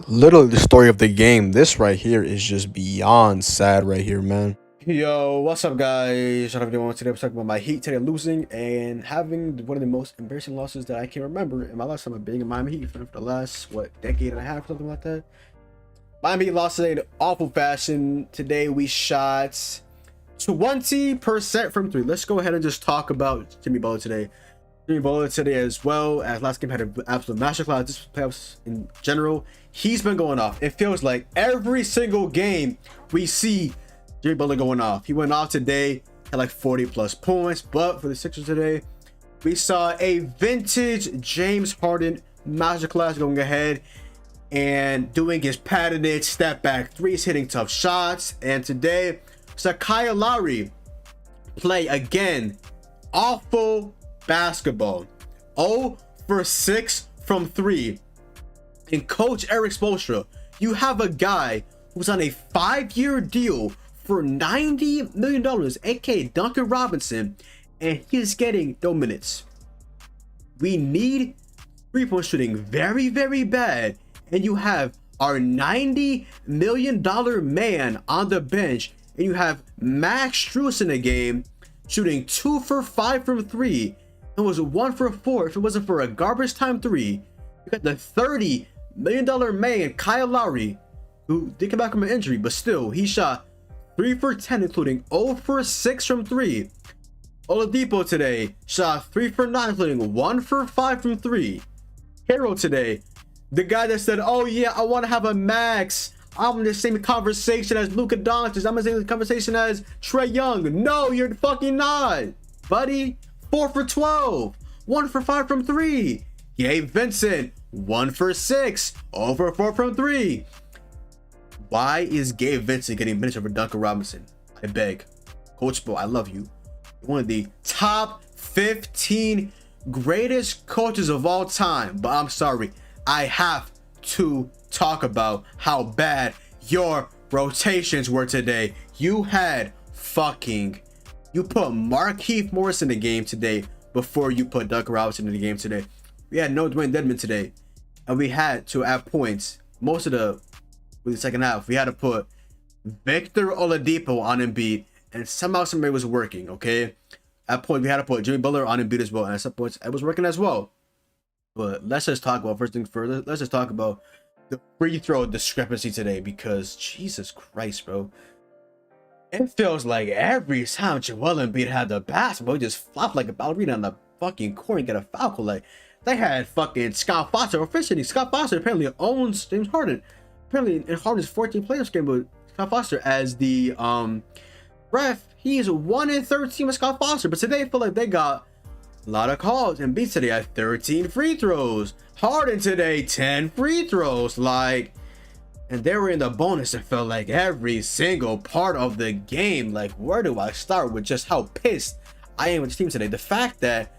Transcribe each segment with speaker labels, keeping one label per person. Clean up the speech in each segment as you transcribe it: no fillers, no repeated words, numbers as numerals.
Speaker 1: Literally the story of the game. This right here is just beyond sad right here, man. Yo, what's up, guys? Shout out to today. I'm talking about my Heat today losing and having one of the most embarrassing losses that I can remember in my lifetime of being a Miami Heat fan for the last decade and a half, something like that. Miami Heat lost today in awful fashion. Today we shot 20% from three. Let's go ahead and just talk about Jimmy Butler today. Jimmy Butler today, as well as last game, had an absolute masterclass. This playoffs in general, he's been going off. It feels like every single game we see Jimmy Butler going off. He went off today, had like 40 plus points. But for the Sixers today, we saw a vintage James Harden masterclass going ahead and doing his patented step back threes, hitting tough shots. And today, we saw Kyle Lowry play again awful basketball. 0 for 6 from 3. And Coach Eric Spoelstra, you have a guy who's on a 5-year deal for $90 million, aka Duncan Robinson, and he's getting no minutes. We need three-point shooting very, very bad, and you have our $90 million man on the bench, and you have Max Strus in the game shooting 2 for 5 from 3. It was 1 for 4 if it wasn't for a garbage time 3. You got the $30 million man, Kyle Lowry, who did come back from an injury, but still, he shot 3 for 10, including 0 for 6 from 3. Oladipo today shot 3 for 9, including 1 for 5 from 3. Hero today, the guy that said, oh yeah, I want to have a max. I'm in the same conversation as Luka Doncic. I'm in the same conversation as Trae Young. No, you're fucking not, buddy. 4 for 12, 1 for 5 from 3. Gabe Vincent, 1 for 6, 0 for 4 from 3. Why is Gabe Vincent getting minutes over Duncan Robinson? I beg. Coach Bo, I love you. You're one of the top 15 greatest coaches of all time. But I'm sorry, I have to talk about how bad your rotations were today. You put Markieff Morris in the game today before you put Duncan Robinson in the game today. We had no Dwayne Dedmon today, and we had to add points. Most of the second half, we had to put Victor Oladipo on Embiid, and somehow somebody was working. Okay, at point we had to put Jimmy Butler on Embiid as well, and at some points it was working as well. But let's just talk about first things first. Let's just talk about the free throw discrepancy today, because Jesus Christ, bro. It feels like every time Joel Embiid had the basketball, he just flopped like a ballerina on the fucking court and get a foul call. Like, they had fucking Scott Foster officiating. Scott Foster apparently owns James Harden. Apparently in Harden's 14 playoffs game, but Scott Foster as the ref, he is 1-13 with Scott Foster. But today I feel like they got a lot of calls. And Embiid today had 13 free throws. Harden today 10 free throws. Like, and they were in the bonus. It felt like every single part of the game. Like, where do I start with just how pissed I am with the team today? The fact that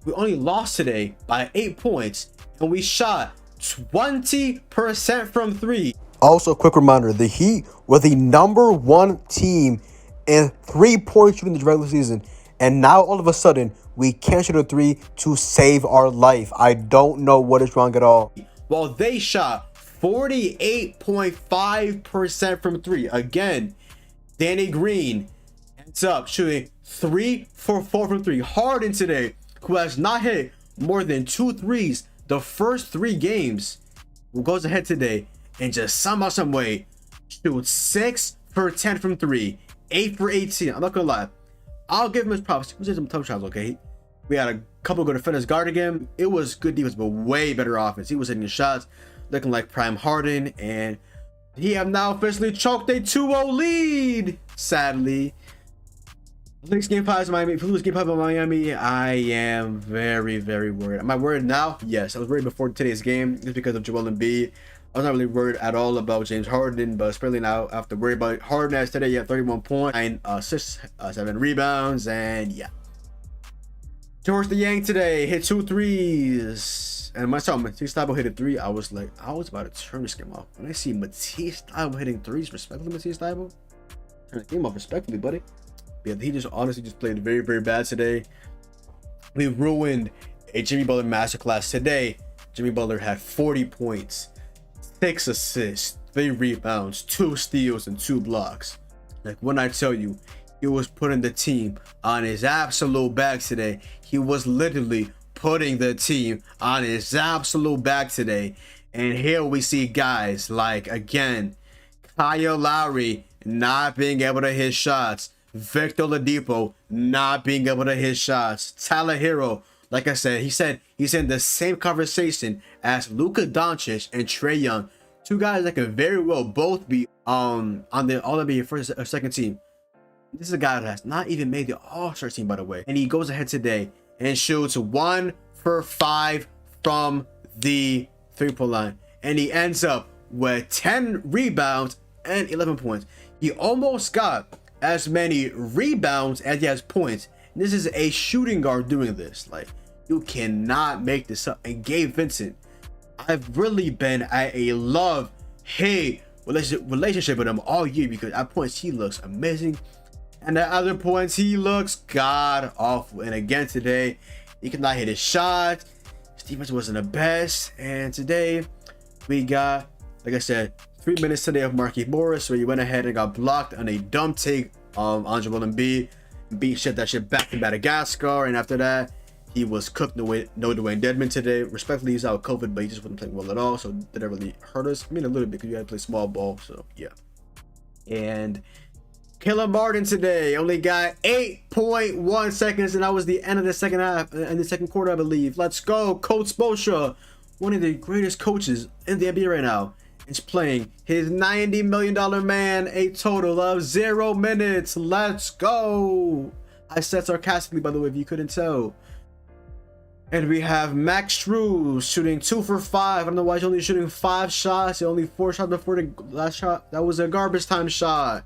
Speaker 1: we only lost today by 8 points and we shot 20% from 3. Also, quick reminder, the Heat were the #1 team in 3-point shooting in the regular season. And now all of a sudden, we can't shoot a 3 to save our life. I don't know what is wrong at all. While they shot 48.5% from 3. Again, Danny Green ends up shooting 3 for 4 from 3. Harden today, who has not hit more than 2 threes the first 3 games, who goes ahead today and just somehow, some way, shoots 6 for 10 from 3, 8 for 18. I'm not gonna lie, I'll give him his props. He was in some tough shots, okay? We had a couple good defenders guarding him. It was good defense, but way better offense. He was hitting his shots, looking like prime Harden, and he have now officially choked a 2-0 lead. Sadly, next game 5 is Miami. If we lose game 5 of Miami, I am very, very worried. Am I worried now? Yes, I was worried before today's game just because of Joel Embiid. I was not really worried at all about James Harden, but especially now I have to worry about Harden. As today, he had 31 points, 9 assists, 7 rebounds, and yeah. George the Yang today hit 2 threes. And when I saw Matisse Thybulle hit a 3, I was about to turn this game off. When I see Matisse Thybulle hitting 3s, respectfully, Matisse Thybulle, turn the game off respectfully, buddy. Yeah, he just honestly just played very, very bad today. We ruined a Jimmy Butler masterclass today. Jimmy Butler had 40 points, 6 assists, 3 rebounds, 2 steals, and 2 blocks. Like, when I tell you, he was putting the team on his absolute back today. He was literally putting the team on his absolute back today. And here we see guys like, again, Kyle Lowry not being able to hit shots. Victor Oladipo not being able to hit shots. Tyler Hero, like I said, he's in the same conversation as Luka Doncic and Trae Young. Two guys that can very well both be on the All-NBA first or second team. This is a guy that has not even made the All-Star team, by the way. And he goes ahead today and shoots 1 for 5 from the three-point line. And he ends up with 10 rebounds and 11 points. He almost got as many rebounds as he has points. And this is a shooting guard doing this. Like, you cannot make this up. And Gabe Vincent, I've really been at a love-hate relationship with him all year, because at points he looks amazing, and at other points he looks god awful. And again today, he could not hit his shot. His defense wasn't the best. And today we got, like I said, 3 minutes today of Markieff Morris, where he went ahead and got blocked on a dumb take on Joel Embiid. Embiid shut that shit back in Madagascar, and after that he was cooked. No Dwayne Dedmon today. Respectfully, he's out with COVID, but he just wasn't playing well at all, so it didn't really hurt us. I mean, a little bit, because you had to play small ball, so yeah. And Caleb Martin today only got 8.1 seconds, and that was the end of the second half, and the second quarter, I believe. Let's go. Coach Spoelstra, one of the greatest coaches in the NBA right now, is playing his $90 million man a total of 0 minutes. Let's go. I said sarcastically, by the way, if you couldn't tell. And we have Max Strus shooting 2 for 5. I don't know why he's only shooting 5 shots. He only 4 shots before the last shot. That was a garbage time shot.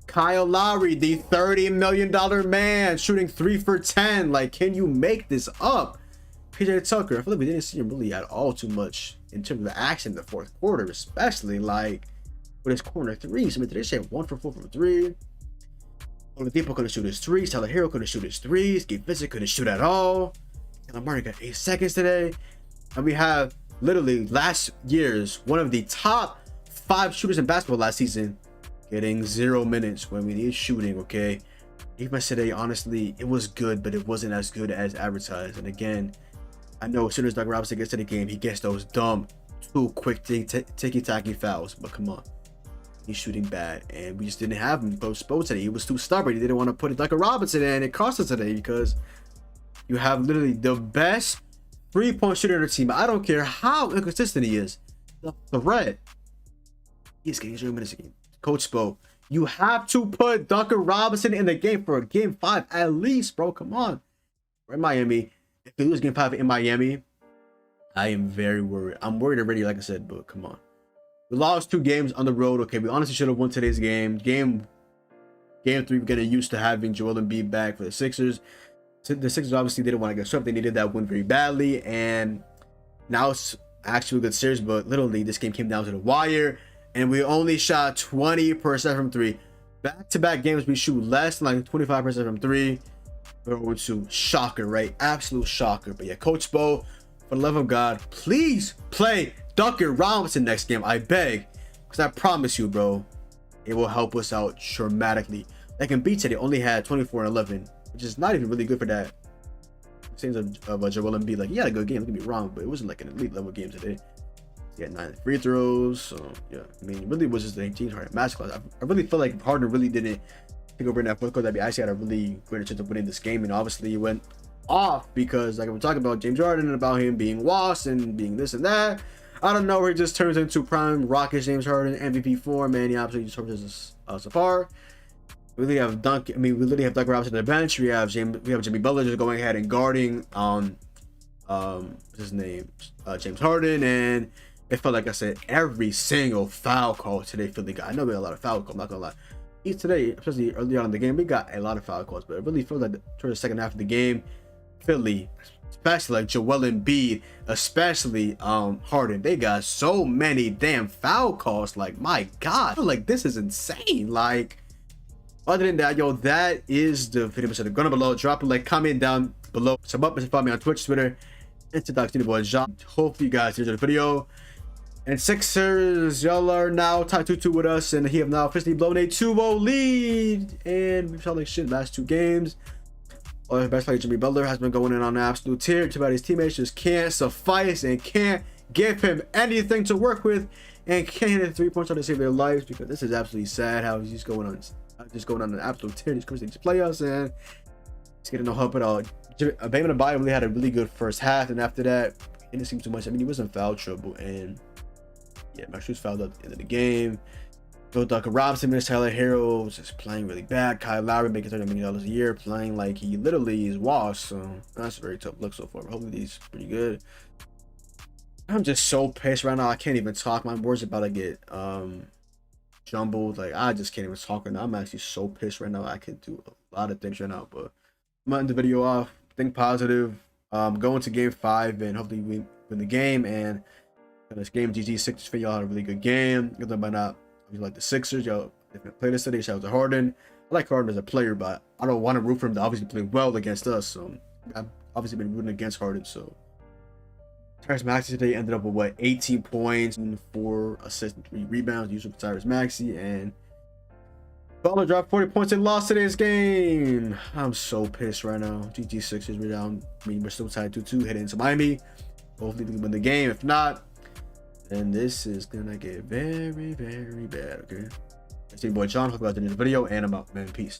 Speaker 1: Kyle Lowry, the $30 million man, shooting 3 for 10. Like, can you make this up? PJ Tucker, I feel like we didn't see him really at all too much in terms of the action in the fourth quarter, especially like with his corner threes. I mean, today he had 1 for 4 from 3. Oladipo couldn't shoot his threes. Tyler Hero couldn't shoot his threes. Gabe Vincent couldn't shoot at all. Martin got 8 seconds today. And we have literally last year's one of the top 5 shooters in basketball last season getting 0 minutes when we need shooting. Okay, defense today, honestly, it was good, but it wasn't as good as advertised. And again, I know as soon as Doug Robinson gets to the game, he gets those dumb, too quick ticky-tacky fouls. But come on, he's shooting bad, and we just didn't have him go Spo today. He was too stubborn. He didn't want to put it Doug Robinson in, and it cost us today, because you have literally the best 3-point shooter on the team. I don't care how inconsistent he is. The red, he's getting 0 minutes a game. Coach Spo, you have to put Duncan Robinson in the game for a game 5 at least, bro. Come on. We're in Miami. If we lose game 5 in Miami, I am very worried. I'm worried already, like I said, but come on. We lost 2 games on the road. Okay, we honestly should have won today's game. Game 3, we're getting used to having Joel Embiid back for the Sixers. The Sixers obviously didn't want to get swept. They needed that win very badly, and now it's actually a good series, but literally this game came down to the wire, and we only shot 20% from 3. Back-to-back games, we shoot less than like 25% from 3. We're going to shocker, right? Absolute shocker. But yeah, Coach Spo, for the love of God, please play Duncan Robinson next game, I beg, because I promise you, bro, it will help us out dramatically. Like Embiid today only had 24 and 11. Which is not even really good for that. Seems of Joel Embiid. Like, he had a good game, don't get me wrong, but it wasn't like an elite level game today. He had 9 free throws. So yeah, I mean, it really was just the James Harden masterclass. I really feel like Harden really didn't take over in that fourth quarter. That actually had a really great chance of winning this game, and obviously he went off because, like, I'm talking about James Harden and about him being washed and being this and that. I don't know where he just turns into prime Rockets James Harden MVP form, man. He absolutely just turns us apart. We literally have we literally have Doug Robinson on the bench. We have Jimmy Butler just going ahead and guarding what's his name? James Harden. And it felt like I said every single foul call today Philly got. I know we had a lot of foul calls, I'm not gonna lie. Today, especially early on in the game, we got a lot of foul calls, but it really feels like towards the second half of the game, Philly, especially like Joel Embiid, especially Harden, they got so many damn foul calls. Like, my God, I feel like this is insane. Like, other than that, yo, that is the video. So go down below, drop a like, comment down below, sub up, and follow me on Twitch, Twitter, and TikTok. Boy, John. Hope you guys enjoyed the video. And Sixers, y'all are now tied 2-2 with us, and he have now officially blown a 2-0 lead. And we've shot like shit last 2 games. Our best player, Jimmy Butler, has been going in on an absolute tear. Too bad his teammates just can't suffice and can't give him anything to work with, and can't hit a 3-point shot to save their lives, because this is absolutely sad how he's just going on an absolute tear. He's cruising these playoffs, and he's getting no help at all. Bam Adebayo really had a really good first half, and after that, it didn't seem too much. I mean, he was in foul trouble, and yeah, Max was fouled at the end of the game. Bill Duncan Robinson, Miss Tyler Hero just playing really bad. Kyle Lowry making $30 million a year, playing like he literally is washed. So that's a very tough look so far. But hopefully he's pretty good. I'm just so pissed right now. I can't even talk. My words about to get jumbled. Like, I just can't even talk right now. I'm actually so pissed right now. I could do a lot of things right now, but I'm gonna end the video off. Think positive. Go into game 5 and hopefully we win the game. And in this game, GG Sixers for y'all had a really good game. Good by not. You like the Sixers, y'all different players today. Shout out to Harden. I like Harden as a player, but I don't want to root for him to obviously play well against us. So I've obviously been rooting against Harden. So Tyrese Maxey today ended up with what, 18 points and 4 assists and 3 rebounds. Usual for Tyrese Maxey, and Butler dropped 40 points and lost today's game. I'm so pissed right now. GG Sixers, we're down. I mean, we're still tied 2-2 heading into Miami. Hopefully we can win the game. If not, and this is gonna get very, very bad, okay? It's your boy John. Hope you guys enjoyed the video, and I'm out, man. Peace.